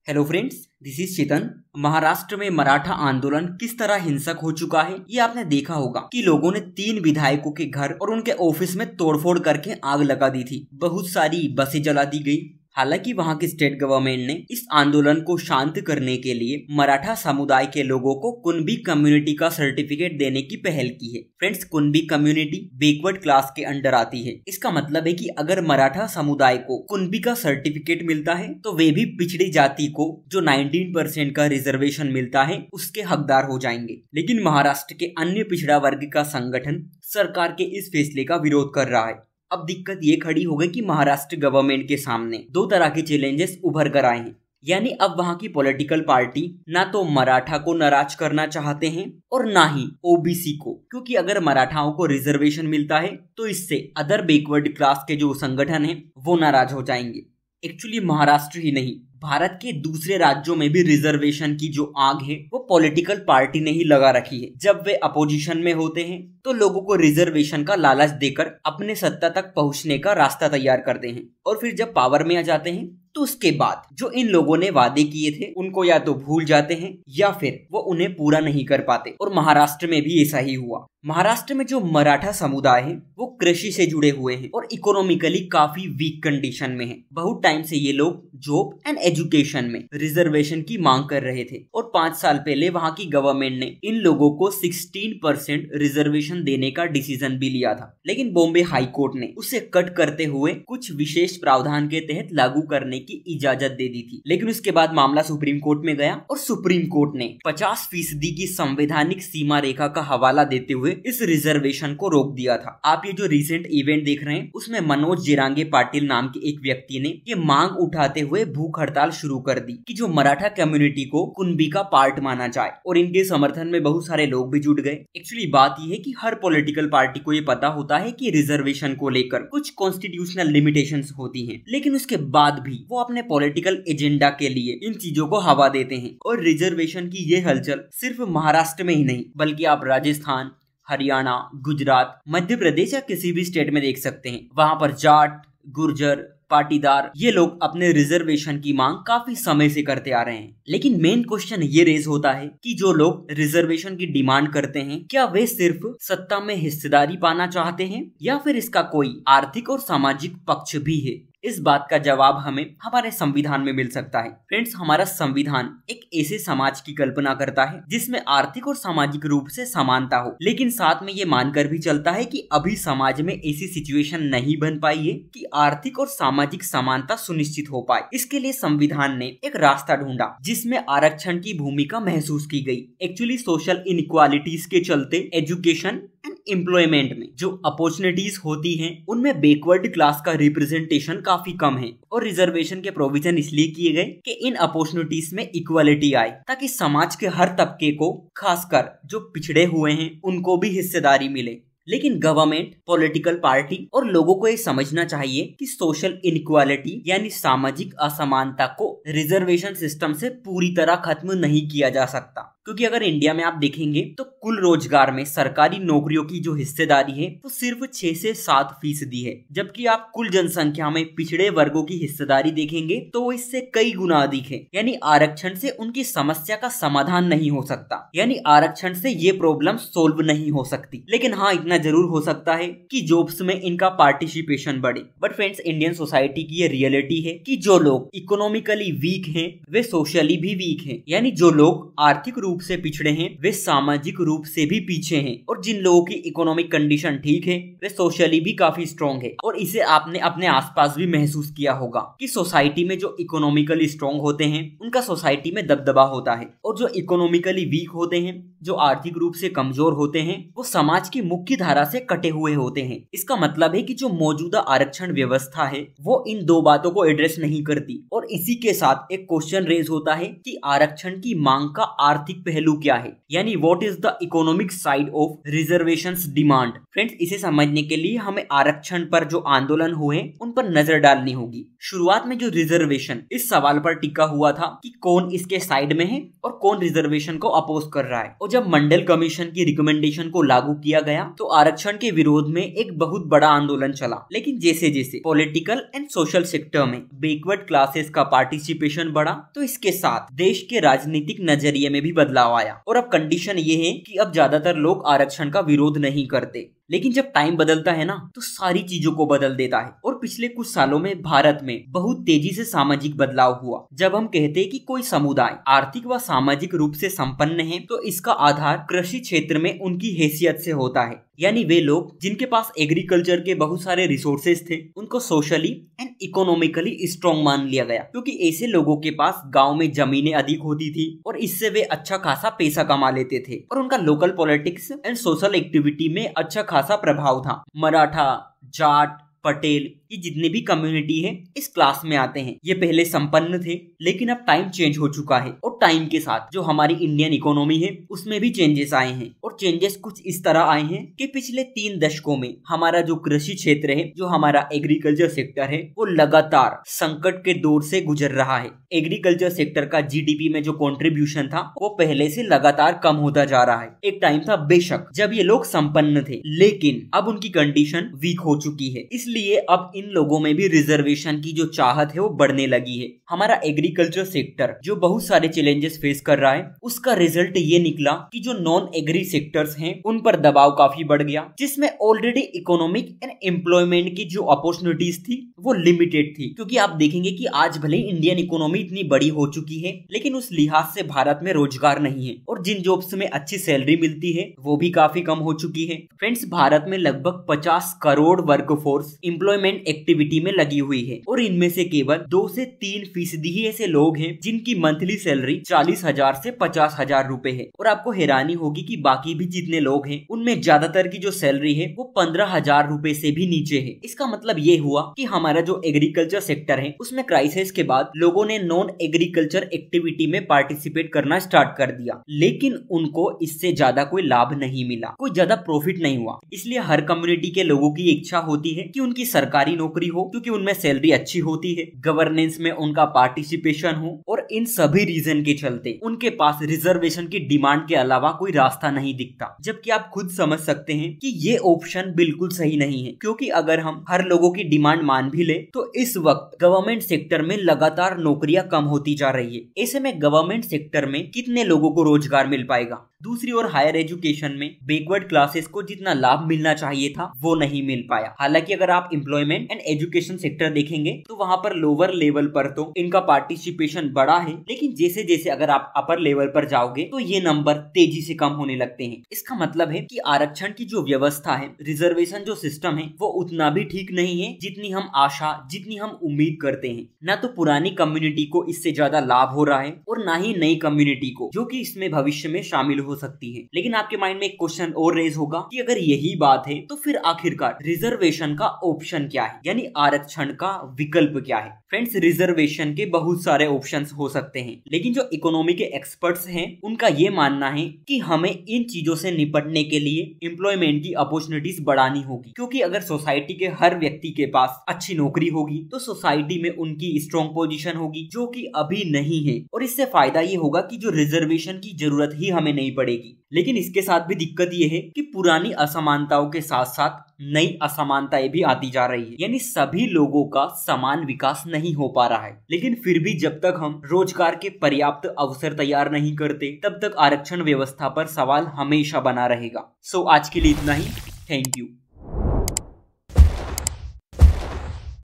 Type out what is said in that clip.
Hello friends, this is चेतन। महाराष्ट्र में मराठा आंदोलन किस तरह हिंसक हो चुका है ये आपने देखा होगा कि लोगों ने 3 विधायकों के घर और उनके ऑफिस में तोड़फोड़ करके आग लगा दी थी। बहुत सारी बसें जला दी गई। हालांकि वहां की स्टेट गवर्नमेंट ने इस आंदोलन को शांत करने के लिए मराठा समुदाय के लोगों को कुणबी कम्युनिटी का सर्टिफिकेट देने की पहल की है। Friends, Kunbi community backward class के अंडर आती है। इसका मतलब है कि अगर मराठा समुदाय को कुणबी का सर्टिफिकेट मिलता है तो वे भी पिछड़ी जाति को जो 19% का रिजर्वेशन मिलता है उसके हकदार हो जाएंगे। लेकिन महाराष्ट्र के अन्य पिछड़ा वर्ग का संगठन सरकार के इस फैसले का विरोध कर रहा है। अब दिक्कत ये खड़ी हो गई कि महाराष्ट्र गवर्नमेंट के सामने 2 तरह के चैलेंजेस उभर कर आए हैं। यानी अब वहां की पॉलिटिकल पार्टी ना तो मराठा को नाराज करना चाहते हैं और ना ही ओबीसी को, क्योंकि अगर मराठाओं को रिजर्वेशन मिलता है तो इससे अदर बैकवर्ड क्लास के जो संगठन हैं वो नाराज हो जाएंगे। एक्चुअली महाराष्ट्र ही नहीं, भारत के दूसरे राज्यों में भी रिजर्वेशन की जो आग है वो पॉलिटिकल पार्टी ने ही लगा रखी है। जब वे अपोजिशन में होते हैं तो लोगों को रिजर्वेशन का लालच देकर अपने सत्ता तक पहुंचने का रास्ता तैयार करते हैं, और फिर जब पावर में आ जाते हैं तो उसके बाद जो इन लोगों ने वादे किए थे उनको या तो भूल जाते हैं या फिर वो उन्हें पूरा नहीं कर पाते। और महाराष्ट्र में भी ऐसा ही हुआ। महाराष्ट्र में जो मराठा समुदाय है वो कृषि से जुड़े हुए हैं और इकोनॉमिकली काफी वीक कंडीशन में है। बहुत टाइम से ये लोग जॉब एंड एजुकेशन में रिजर्वेशन की मांग कर रहे थे और 5 साल पहले वहां की गवर्नमेंट ने इन लोगों को 16% रिजर्वेशन देने का डिसीजन भी लिया था। लेकिन बॉम्बे हाई कोर्ट ने उसे कट करते हुए कुछ विशेष प्रावधान के तहत लागू करने की इजाजत दे दी थी। लेकिन उसके बाद मामला सुप्रीम कोर्ट में गया और सुप्रीम कोर्ट ने 50% की संवैधानिक सीमा रेखा का हवाला देते हुए इस रिजर्वेशन को रोक दिया था। आप ये जो रिसेंट इवेंट देख रहे हैं उसमें मनोज जिरांगे पाटिल नाम के एक व्यक्ति ने ये मांग उठाते हुए भूख हड़ताल शुरू कर दी कि जो मराठा कम्युनिटी को कुणबी का पार्ट माना जाए, और इनके समर्थन में बहुत सारे लोग भी जुट गए। एक्चुअली बात यह है कि हर पॉलिटिकल पार्टी को ये पता होता है कि रिजर्वेशन को लेकर कुछ कॉन्स्टिट्यूशनल लिमिटेशंस होती हैं, लेकिन उसके बाद भी वो अपने पॉलिटिकल एजेंडा के लिए इन चीजों को हवा देते हैं। और रिजर्वेशन की ये हलचल सिर्फ महाराष्ट्र में ही नहीं बल्कि आप राजस्थान, हरियाणा, गुजरात, मध्य प्रदेश या किसी भी स्टेट में देख सकते हैं। वहां पर जाट, गुर्जर, पाटीदार ये लोग अपने रिजर्वेशन की मांग काफी समय से करते आ रहे हैं। लेकिन मेन क्वेश्चन ये रेज होता है कि जो लोग रिजर्वेशन की डिमांड करते हैं क्या वे सिर्फ सत्ता में हिस्सेदारी पाना चाहते हैं या फिर इसका कोई आर्थिक और सामाजिक पक्ष भी है? इस बात का जवाब हमें हमारे संविधान में मिल सकता है। फ्रेंड्स, हमारा संविधान एक ऐसे समाज की कल्पना करता है जिसमें आर्थिक और सामाजिक रूप से समानता हो, लेकिन साथ में ये मानकर भी चलता है कि अभी समाज में ऐसी सिचुएशन नहीं बन पाई है कि आर्थिक और सामाजिक समानता सुनिश्चित हो पाए। इसके लिए संविधान ने एक रास्ता ढूंढा जिसमें आरक्षण की भूमिका महसूस की गई। एक्चुअली सोशल इनइक्वालिटीज के चलते एजुकेशन एंड एम्प्लॉयमेंट में जो अपॉर्चुनिटीज होती हैं उनमें बैकवर्ड क्लास का रिप्रेजेंटेशन काफी कम है, और रिजर्वेशन के प्रोविजन इसलिए किए गए कि इन अपॉर्चुनिटीज में इक्वालिटी आए ताकि समाज के हर तबके को, खासकर जो पिछड़े हुए हैं, उनको भी हिस्सेदारी मिले। लेकिन गवर्नमेंट, पॉलिटिकल पार्टी और लोगों को ये समझना चाहिए कि सोशल इनइक्वालिटी यानी सामाजिक असमानता को रिजर्वेशन सिस्टम से पूरी तरह खत्म नहीं किया जा सकता। क्योंकि अगर इंडिया में आप देखेंगे तो कुल रोजगार में सरकारी नौकरियों की जो हिस्सेदारी है वो सिर्फ 6 से 7% है, जबकि आप कुल जनसंख्या में पिछड़े वर्गों की हिस्सेदारी देखेंगे तो वो इससे कई गुना अधिक है। यानी आरक्षण से उनकी समस्या का समाधान नहीं हो सकता, यानी आरक्षण से ये प्रॉब्लम सोल्व नहीं हो सकती। लेकिन हाँ, इतना जरूर हो सकता है कि जॉब्स में इनका पार्टिसिपेशन बढ़े। बट फ्रेंड्स, इंडियन सोसाइटी की ये रियलिटी है कि जो लोग इकोनॉमिकली वीक हैं वे सोशली भी वीक हैं। यानी जो लोग आर्थिक रूप से पिछड़े हैं वे सामाजिक रूप से भी पीछे हैं, और जिन लोगों की इकोनॉमिक कंडीशन ठीक है वे सोशली भी काफी स्ट्रॉन्ग है। और इसे आपने अपने आसपास भी महसूस किया होगा कि सोसाइटी में जो इकोनॉमिकली स्ट्रॉन्ग होते हैं उनका सोसाइटी में दबदबा होता है, और जो इकोनॉमिकली वीक होते हैं, जो आर्थिक रूप से कमजोर होते हैं, वो समाज की मुख्य धारा से कटे हुए होते हैं। इसका मतलब है कि जो मौजूदा आरक्षण व्यवस्था है वो इन 2 बातों को एड्रेस नहीं करती। और इसी के साथ एक क्वेश्चन रेज होता है कि आरक्षण की मांग का आर्थिक पहलू क्या है, यानी what is the economic side of reservations demand. Friends, इसे समझने के लिए हमें आरक्षण पर जो आंदोलन हुए उन पर नजर डालनी होगी। शुरुआत में जो रिजर्वेशन इस सवाल पर टिका हुआ था कि कौन इसके साइड में है और कौन रिजर्वेशन को अपोज कर रहा है, और जब मंडल कमीशन की रिकमेंडेशन को लागू किया गया तो आरक्षण के विरोध में एक बहुत बड़ा आंदोलन चला। लेकिन जैसे जैसे पॉलिटिकल एंड सोशल सेक्टर में बैकवर्ड क्लासेस का पार्टिसिपेशन बढ़ा तो इसके साथ देश के राजनीतिक नजरिए में भी बदलाव आया और अब कंडीशन ये है कि अब ज्यादातर लोग आरक्षण का विरोध नहीं करते। लेकिन जब टाइम बदलता है ना तो सारी चीजों को बदल देता है और पिछले कुछ सालों में भारत में बहुत तेजी से सामाजिक बदलाव हुआ। जब हम कहते हैं कि कोई समुदाय आर्थिक व सामाजिक रूप से संपन्न है तो इसका आधार कृषि क्षेत्र में उनकी हैसियत से होता है। यानी वे लोग जिनके पास एग्रीकल्चर के बहुत सारे रिसोर्सेज थे उनको सोशली एंड इकोनॉमिकली स्ट्रॉन्ग मान लिया गया, क्योंकि ऐसे लोगों के पास गांव में जमीनें अधिक होती थी और इससे वे अच्छा खासा पैसा कमा लेते थे और उनका local politics and social activity में अच्छा खासा प्रभाव था। मराठा, जाट, पटेल, ये जितने भी कम्युनिटी है इस क्लास में आते हैं। ये पहले संपन्न थे लेकिन अब टाइम चेंज हो चुका है और टाइम के साथ जो हमारी इंडियन इकोनॉमी है उसमें भी चेंजेस आए हैं और चेंजेस कुछ इस तरह आए हैं कि पिछले 3 दशकों में हमारा जो कृषि क्षेत्र है, जो हमारा एग्रीकल्चर सेक्टर है, वो लगातार संकट के दौर से गुजर रहा है। एग्रीकल्चर सेक्टर का जीडीपी में जो कंट्रीब्यूशन था वो पहले से लगातार कम होता जा रहा है। एक टाइम था बेशक जब ये लोग संपन्न थे लेकिन अब उनकी कंडीशन वीक हो चुकी है, इसलिए अब इन लोगों में भी रिजर्वेशन की जो चाहत है वो बढ़ने लगी है। हमारा एग्रीकल्चर सेक्टर जो बहुत सारे चैलेंजेस फेस कर रहा है उसका रिजल्ट ये निकला कि जो नॉन एग्री सेक्टर्स हैं उन पर दबाव काफी बढ़ गया, जिसमें ऑलरेडी इकोनॉमिक एंड एम्प्लॉयमेंट की जो अपॉर्चुनिटीज थी वो लिमिटेड थी। क्योंकि आप देखेंगे कि आज भले इंडियन इकोनॉमी इतनी बड़ी हो चुकी है लेकिन उस लिहाज से भारत में रोजगार नहीं है और जिन जॉब्स में अच्छी सैलरी मिलती है वो भी काफी कम हो चुकी है। फ्रेंड्स, भारत में लगभग 50 करोड़ वर्कफोर्स एम्प्लॉयमेंट एक्टिविटी में लगी हुई है और इनमें से केवल 2 से 3% ही ऐसे लोग हैं जिनकी मंथली सैलरी 40,000 से 50,000 रुपए है। और आपको हैरानी होगी कि बाकी भी जितने लोग हैं उनमें ज्यादातर की जो सैलरी है वो 15,000 रुपए से भी नीचे है। इसका मतलब ये हुआ कि हमारा जो एग्रीकल्चर सेक्टर है उसमें क्राइसिस के बाद लोगों ने नॉन एग्रीकल्चर एक्टिविटी में पार्टिसिपेट करना स्टार्ट कर दिया, लेकिन उनको इससे ज्यादा कोई लाभ नहीं मिला, कोई ज्यादा प्रॉफिट नहीं हुआ। इसलिए हर कम्युनिटी के लोगों की इच्छा होती है कि उनकी सरकारी नौकरी हो क्योंकि उनमें सैलरी अच्छी होती है, गवर्नेंस में उनका पार्टिसिपेशन हो और इन सभी रीजन के चलते उनके पास रिजर्वेशन की डिमांड के अलावा कोई रास्ता नहीं दिखता। जबकि आप खुद समझ सकते हैं कि ये ऑप्शन बिल्कुल सही नहीं है, क्योंकि अगर हम हर लोगों की डिमांड मान भी ले तो इस वक्त गवर्नमेंट सेक्टर में लगातार नौकरियां कम होती जा रही है। ऐसे में गवर्नमेंट सेक्टर में कितने लोगों को रोजगार मिल पाएगा। दूसरी ओर हायर एजुकेशन में बैकवर्ड क्लासेस को जितना लाभ मिलना चाहिए था वो नहीं मिल पाया। हालांकि अगर आप एम्प्लॉयमेंट एंड एजुकेशन सेक्टर देखेंगे तो वहां पर लोअर लेवल पर तो इनका पार्टिसिपेशन बढ़ा है, लेकिन जैसे जैसे अगर आप अपर लेवल पर जाओगे तो ये नंबर तेजी से कम होने लगते हैं। इसका मतलब है कि आरक्षण की जो व्यवस्था है, रिजर्वेशन जो सिस्टम है वो उतना भी ठीक नहीं है जितनी हम आशा, जितनी हम उम्मीद करते हैं। ना तो पुरानी कम्युनिटी को इससे ज्यादा लाभ हो रहा है और ना ही नई कम्युनिटी को, जो कि इसमें भविष्य में शामिल हो सकती है। लेकिन आपके माइंड में एक क्वेश्चन और रेज होगा कि अगर यही बात है तो फिर आखिरकार रिजर्वेशन का ऑप्शन क्या है, यानी आरक्षण का विकल्प क्या है। फ्रेंड्स, रिजर्वेशन के बहुत सारे ऑप्शंस हो सकते हैं, लेकिन जो इकोनॉमी के एक्सपर्ट्स हैं उनका ये मानना है कि हमें इन चीजों से निपटने के लिए एम्प्लॉयमेंट की अपॉर्चुनिटीज बढ़ानी होगी। क्योंकि अगर सोसाइटी के हर व्यक्ति के पास अच्छी नौकरी होगी तो सोसाइटी में उनकी स्ट्रॉन्ग पोजीशन होगी, जो कि अभी नहीं है। और इससे फायदा ये होगा कि जो रिजर्वेशन की जरूरत ही हमें नहीं पड़ेगी। लेकिन इसके साथ भी दिक्कत ये है कि पुरानी असमानताओं के साथ साथ नई असमानताएं भी आती जा रही है, यानी सभी लोगों का समान विकास नहीं हो पा रहा है। लेकिन फिर भी जब तक हम रोजगार के पर्याप्त अवसर तैयार नहीं करते तब तक आरक्षण व्यवस्था पर सवाल हमेशा बना रहेगा। सो आज के लिए इतना ही। Thank you.